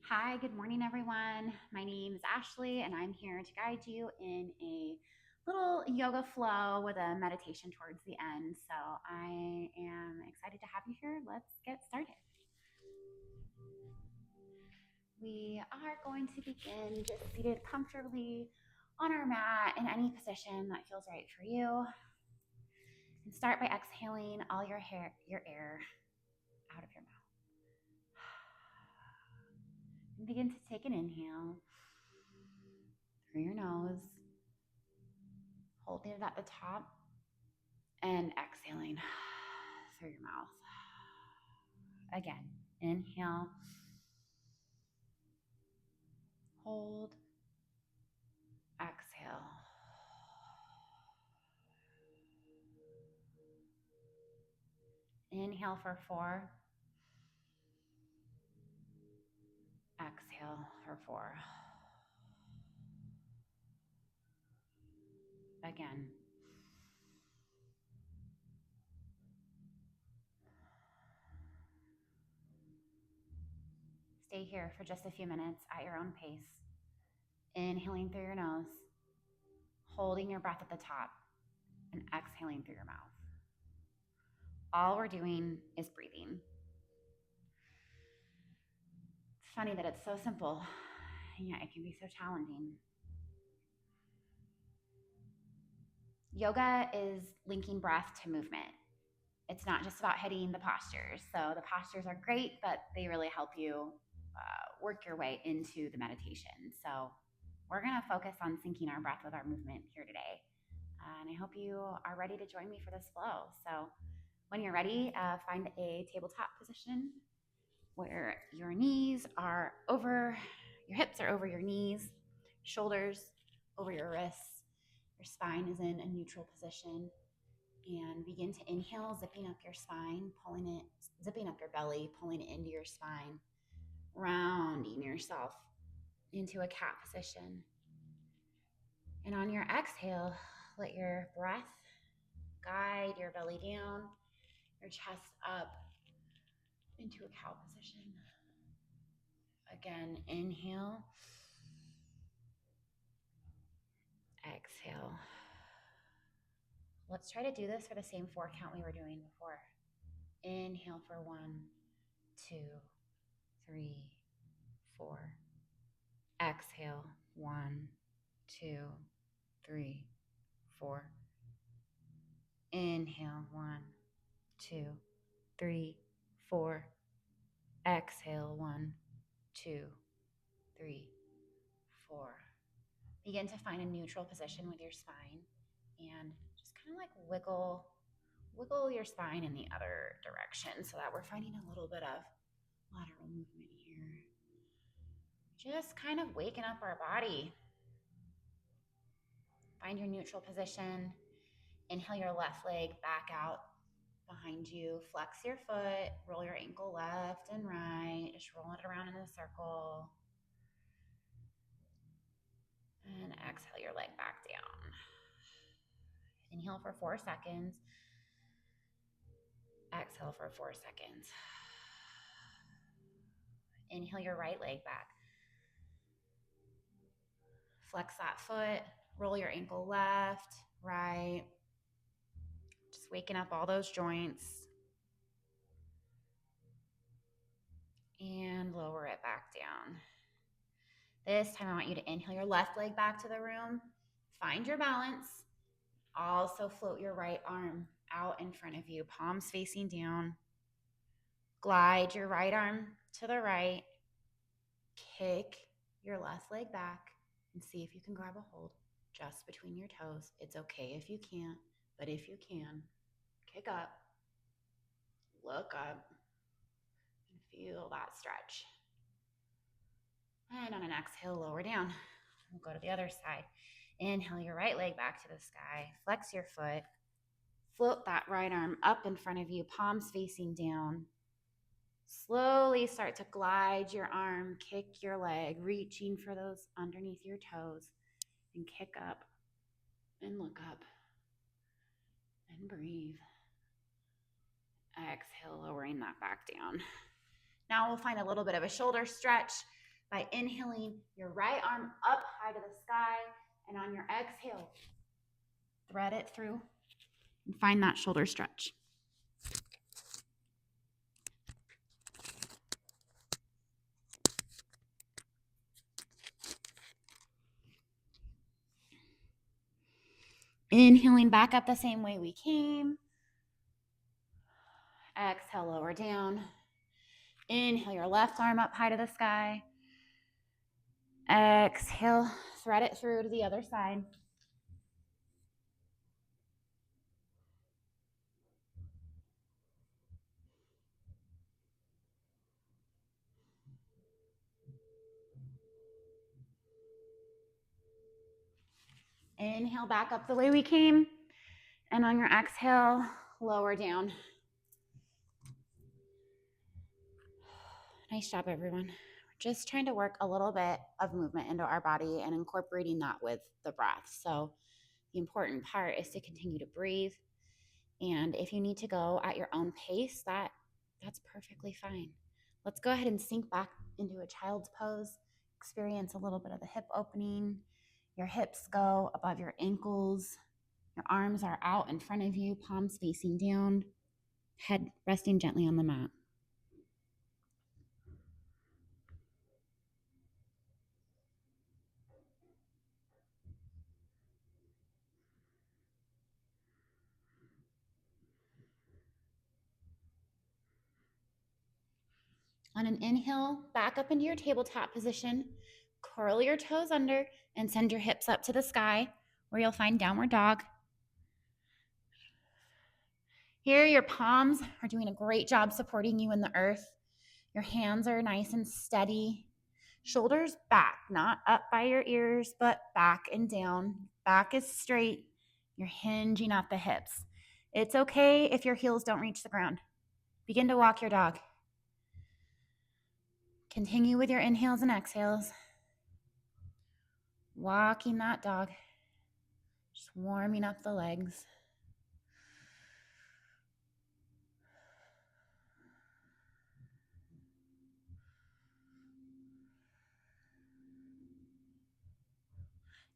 Hi, good morning, everyone. My name is Ashley, and I'm here to guide you in a little yoga flow with a meditation towards the end. So I am excited to have you here. Let's get started. We are going to begin just seated comfortably on our mat in any position that feels right for you. And start by exhaling all your air out of your mouth. And begin to take an inhale through your nose, holding it at the top and exhaling through your mouth. Again, inhale, hold, exhale. Inhale for 4, exhale for 4. Again. Stay here for just a few minutes at your own pace. Inhaling through your nose, holding your breath at the top, and exhaling through your mouth. All we're doing is breathing. It's funny that it's so simple, and yet it can be so challenging. Yoga is linking breath to movement. It's not just about hitting the postures. So the postures are great, but they really help you work your way into the meditation. So we're going to focus on syncing our breath with our movement here today. And I hope you are ready to join me for this flow. So when you're ready, find a tabletop position where your knees are over, your hips are over your knees, shoulders over your wrists. Your spine is in a neutral position. And begin to inhale, zipping up your spine, pulling it, zipping up your belly, pulling it into your spine, rounding yourself into a cat position. And on your exhale, let your breath guide your belly down, your chest up into a cow position. Again, inhale, exhale. Let's try to do this for the same 4 count we were doing before. Inhale for 1, 2, 3, 4. Exhale, 1, 2, 3, 4. Inhale, 1, 2, 3, 4. Exhale, 1, 2, 3, 4. Begin to find a neutral position with your spine and just kind of like wiggle your spine in the other direction so that we're finding a little bit of lateral movement here. Just kind of waking up our body. Find your neutral position. Inhale your left leg back out behind you. Flex your foot. Roll your ankle left and right. Just roll it around in a circle. And exhale your leg back down. Inhale for 4 seconds. Exhale for 4 seconds. Inhale your right leg back. Flex that foot. Roll your ankle left, right. Just waking up all those joints. And lower it back down. This time I want you to inhale your left leg back to the room. Find your balance. Also float your right arm out in front of you, palms facing down. Glide your right arm to the right. Kick your left leg back and see if you can grab a hold just between your toes. It's okay if you can't, but if you can, kick up, look up, and feel that stretch. And on an exhale, lower down. We'll go to the other side. Inhale your right leg back to the sky. Flex your foot. Float that right arm up in front of you, palms facing down. Slowly start to glide your arm, kick your leg, reaching for those underneath your toes, and kick up and look up and breathe. Exhale, lowering that back down. Now we'll find a little bit of a shoulder stretch. by inhaling your right arm up high to the sky, and on your exhale, thread it through and find that shoulder stretch. Inhaling back up the same way we came. Exhale, lower down. Inhale your left arm up high to the sky. Exhale, thread it through to the other side. Inhale back up the way we came. And on your exhale, lower down. Nice job, everyone. We're just trying to work a little bit of movement into our body and incorporating that with the breath. So the important part is to continue to breathe. And if you need to go at your own pace, that's perfectly fine. Let's go ahead and sink back into a child's pose. Experience a little bit of the hip opening. Your hips go above your ankles. Your arms are out in front of you, palms facing down, head resting gently on the mat. On an inhale, back up into your tabletop position. Curl your toes under and send your hips up to the sky where you'll find downward dog. Here, your palms are doing a great job supporting you in the earth. Your hands are nice and steady. Shoulders back, not up by your ears, but back and down. Back is straight. You're hinging at the hips. It's okay if your heels don't reach the ground. Begin to walk your dog. Continue with your inhales and exhales. Walking that dog. Just warming up the legs.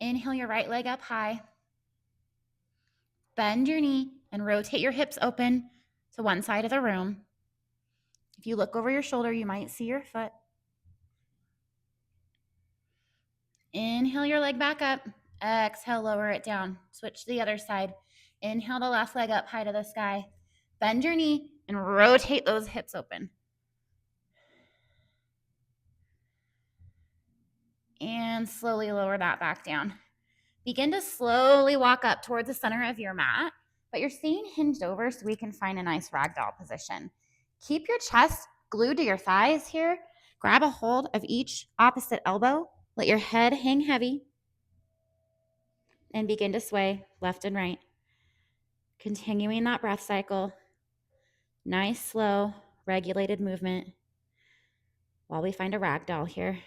Inhale your right leg up high. Bend your knee and rotate your hips open to one side of the room. If you look over your shoulder, you might see your foot. Inhale your leg back up. Exhale, lower it down. Switch to the other side. Inhale the left leg up high to the sky. Bend your knee and rotate those hips open. And slowly lower that back down. Begin to slowly walk up towards the center of your mat, but you're staying hinged over so we can find a nice ragdoll position. Keep your chest glued to your thighs here. Grab a hold of each opposite elbow. Let your head hang heavy and begin to sway left and right. Continuing that breath cycle. Nice, slow, regulated movement while we find a ragdoll here.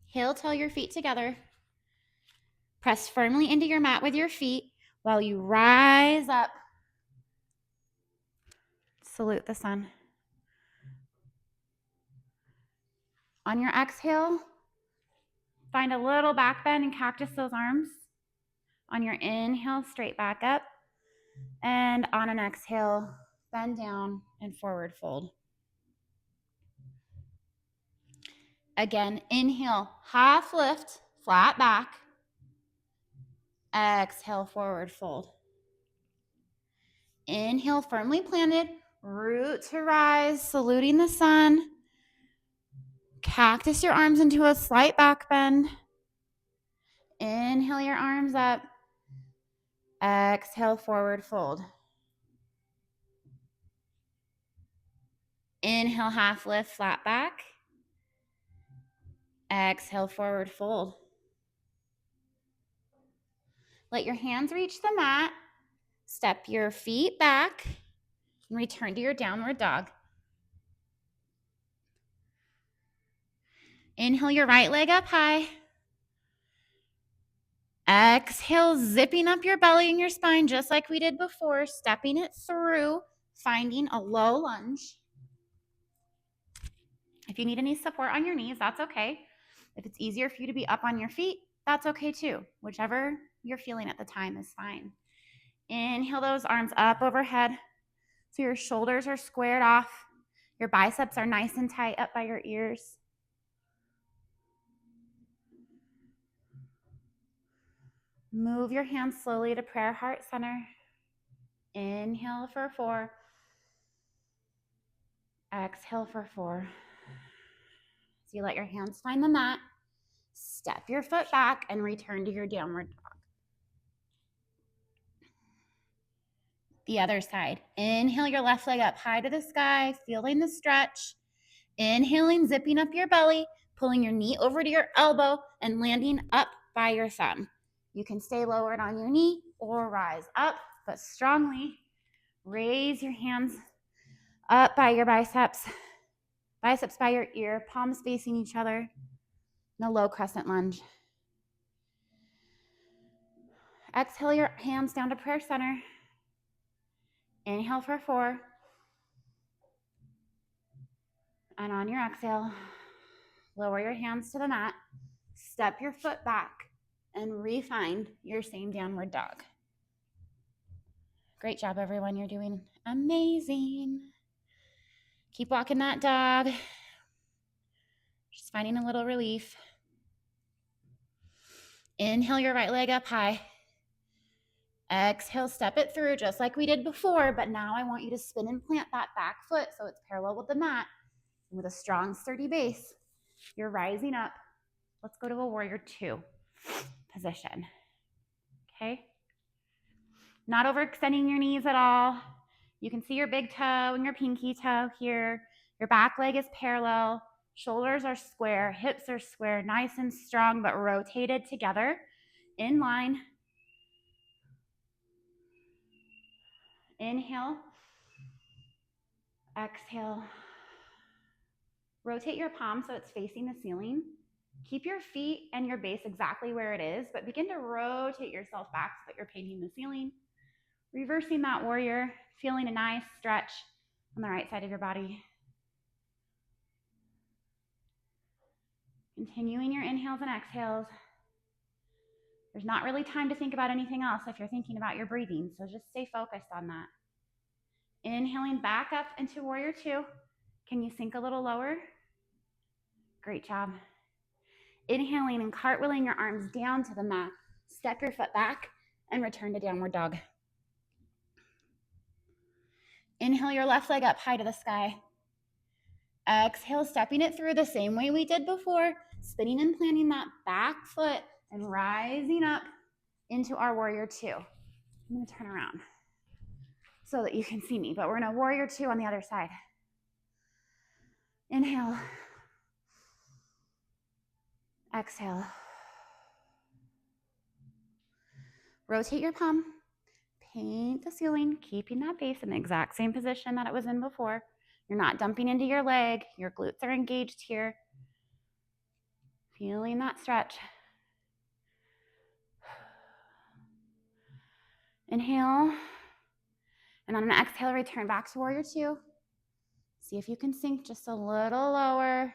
Heel toe your feet together. Press firmly into your mat with your feet while you rise up. Salute the sun. On your exhale, find a little back bend and cactus those arms. On your inhale, straight back up. And on an exhale, bend down and forward fold. Again, inhale, half lift, flat back. Exhale, forward fold. Inhale, firmly planted, root to rise, saluting the sun. Cactus your arms into a slight back bend. Inhale your arms up. Exhale, forward fold. Inhale, half lift, flat back. Exhale, forward fold. Let your hands reach the mat. Step your feet back and return to your downward dog. Inhale your right leg up high. Exhale, zipping up your belly and your spine just like we did before, stepping it through, finding a low lunge. If you need any support on your knees, that's okay. If it's easier for you to be up on your feet, that's okay too. Whichever you're feeling at the time is fine. Inhale those arms up overhead so your shoulders are squared off. Your biceps are nice and tight up by your ears. Move your hands slowly to prayer heart center. Inhale for 4. Exhale for 4. So you let your hands find the mat. Step your foot back and return to your downward dog. The other side. Inhale your left leg up high to the sky, feeling the stretch. Inhaling, zipping up your belly, pulling your knee over to your elbow and landing up by your thumb. You can stay lowered on your knee or rise up, but strongly raise your hands up by your biceps by your ear, palms facing each other in a low crescent lunge. Exhale your hands down to prayer center. Inhale for 4. And on your exhale, lower your hands to the mat, step your foot back, and re-find your same downward dog. Great job, everyone. You're doing amazing. Keep walking that dog. Just finding a little relief. Inhale your right leg up high. Exhale, step it through just like we did before, but now I want you to spin and plant that back foot so it's parallel with the mat. And with a strong, sturdy base, you're rising up. Let's go to a warrior 2 position. Okay? Not overextending your knees at all. You can see your big toe and your pinky toe here. Your back leg is parallel. Shoulders are square. Hips are square. Nice and strong, but rotated together in line. Inhale. Exhale. Rotate your palm so it's facing the ceiling. Keep your feet and your base exactly where it is, but begin to rotate yourself back so that you're painting the ceiling. Reversing that warrior, feeling a nice stretch on the right side of your body. Continuing your inhales and exhales. There's not really time to think about anything else if you're thinking about your breathing, so just stay focused on that. Inhaling back up into warrior 2. Can you sink a little lower? Great job. Inhaling and cartwheeling your arms down to the mat. Step your foot back and return to downward dog. Inhale your left leg up high to the sky. Exhale, stepping it through the same way we did before, spinning and planting that back foot and rising up into our warrior 2. I'm going to turn around so that you can see me, but we're in a warrior 2 on the other side. Inhale. Exhale. Rotate your palm. Paint the ceiling, keeping that base in the exact same position that it was in before. You're not dumping into your leg. Your glutes are engaged here. Feeling that stretch. Inhale. And on an exhale, return back to warrior 2. See if you can sink just a little lower.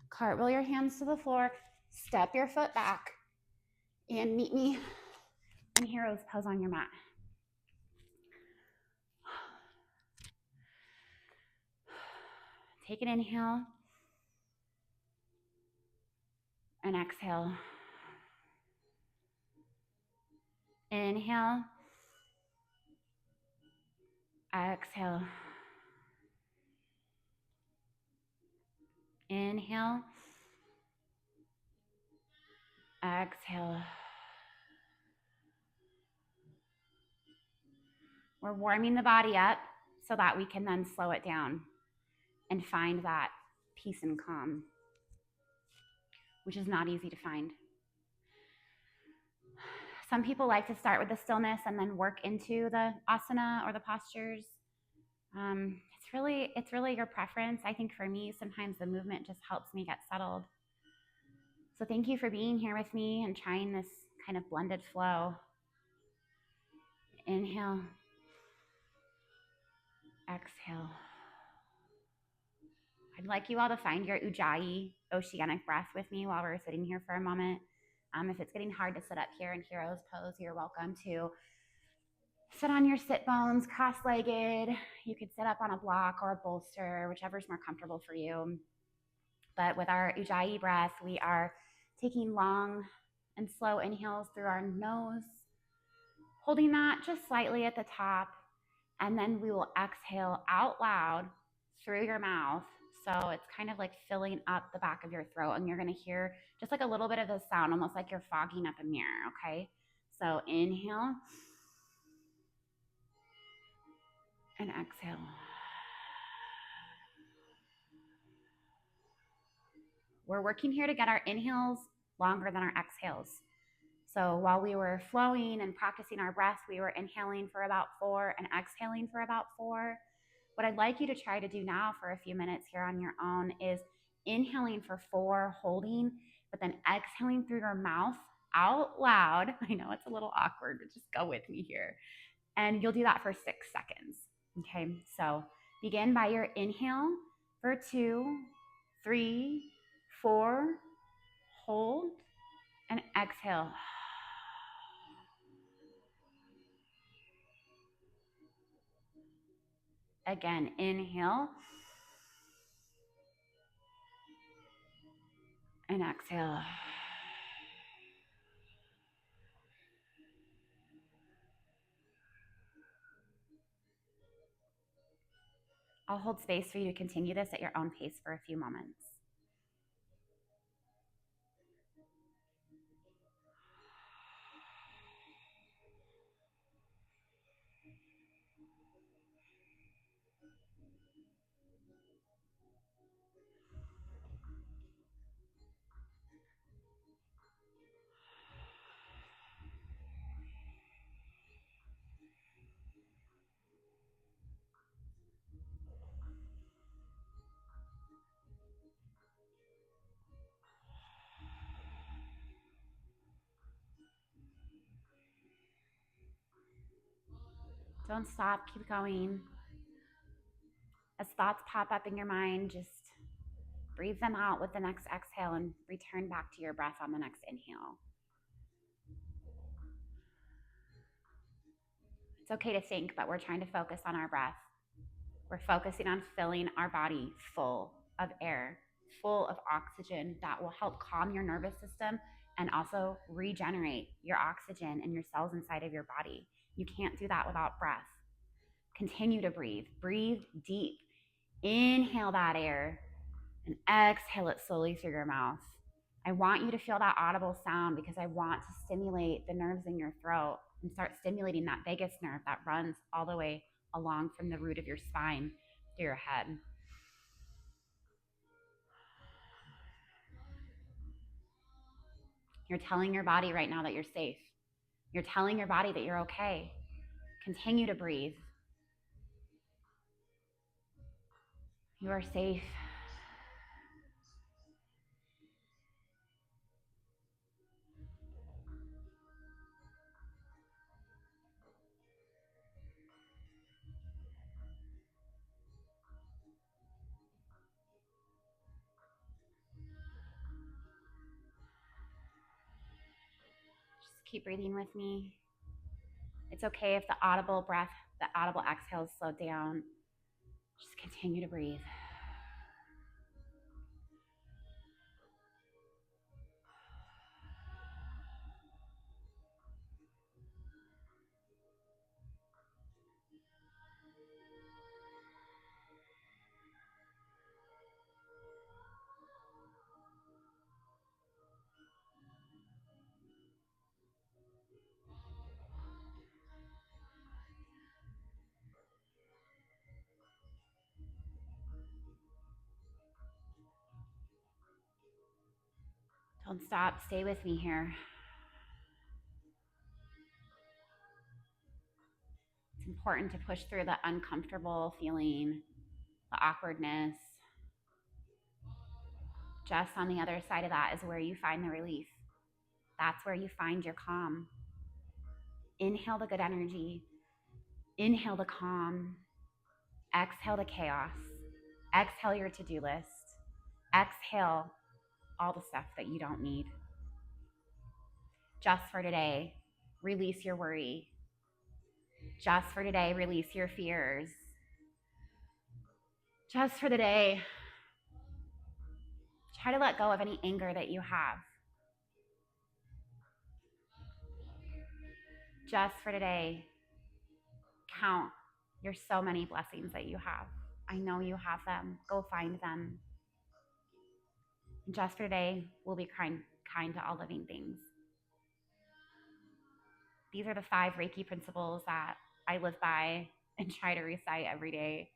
Cartwheel your hands to the floor. Step your foot back. And meet me in hero's pose on your mat. Take an inhale. And exhale. Inhale. Exhale. Inhale. Exhale. We're warming the body up so that we can then slow it down and find that peace and calm, which is not easy to find. Some people like to start with the stillness and then work into the asana or the postures. It's really your preference. I think for me, sometimes the movement just helps me get settled. So thank you for being here with me and trying this kind of blended flow. Inhale, exhale. I'd like you all to find your Ujjayi oceanic breath with me while we're sitting here for a moment. If it's getting hard to sit up here in hero's pose, you're welcome to sit on your sit bones, cross-legged. You could sit up on a block or a bolster, whichever's more comfortable for you. But with our Ujjayi breath, we are taking long and slow inhales through our nose, holding that just slightly at the top, and then we will exhale out loud through your mouth. So it's kind of like filling up the back of your throat, and you're going to hear just like a little bit of a sound, almost like you're fogging up a mirror, okay? So inhale and exhale. We're working here to get our inhales longer than our exhales. So while we were flowing and practicing our breath, we were inhaling for about 4 and exhaling for about 4. What I'd like you to try to do now for a few minutes here on your own is inhaling for 4, holding, but then exhaling through your mouth out loud. I know it's a little awkward, but just go with me here. And you'll do that for 6 seconds. Okay, so begin by your inhale for 2, 3, 4, hold, and exhale. Again, inhale and exhale. I'll hold space for you to continue this at your own pace for a few moments. Don't stop, keep going. As thoughts pop up in your mind, just breathe them out with the next exhale and return back to your breath on the next inhale. It's okay to think, but we're trying to focus on our breath. We're focusing on filling our body full of air, full of oxygen that will help calm your nervous system and also regenerate your oxygen and your cells inside of your body. You can't do that without breath. Continue to breathe. Breathe deep. Inhale that air and exhale it slowly through your mouth. I want you to feel that audible sound because I want to stimulate the nerves in your throat and start stimulating that vagus nerve that runs all the way along from the root of your spine to your head. You're telling your body right now that you're safe. You're telling your body that you're okay. Continue to breathe. You are safe. Just keep breathing with me. It's okay if the audible breath, the audible exhales slow down. Just continue to breathe. Don't stop. Stay with me here. It's important to push through the uncomfortable feeling, the awkwardness. Just on the other side of that is where you find the relief. That's where you find your calm. Inhale the good energy, inhale the calm, exhale the chaos, exhale your to do list, exhale all the stuff that you don't need. Just for today, release your worry. Just for today, release your fears. Just for the day, try to let go of any anger that you have. Just for today, count your so many blessings that you have. I know you have them. Go find them. And just for today, we'll be kind to all living things. These are the 5 Reiki principles that I live by and try to recite every day.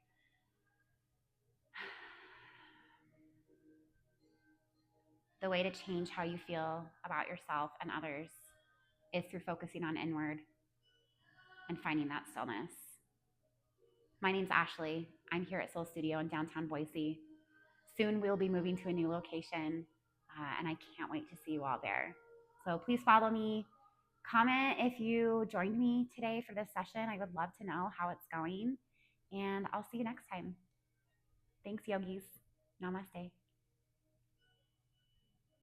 The way to change how you feel about yourself and others is through focusing on inward and finding that stillness. My name's Ashley. I'm here at Soul Studio in downtown Boise. Soon we'll be moving to a new location, and I can't wait to see you all there. So please follow me. Comment if you joined me today for this session. I would love to know how it's going, and I'll see you next time. Thanks, yogis. Namaste.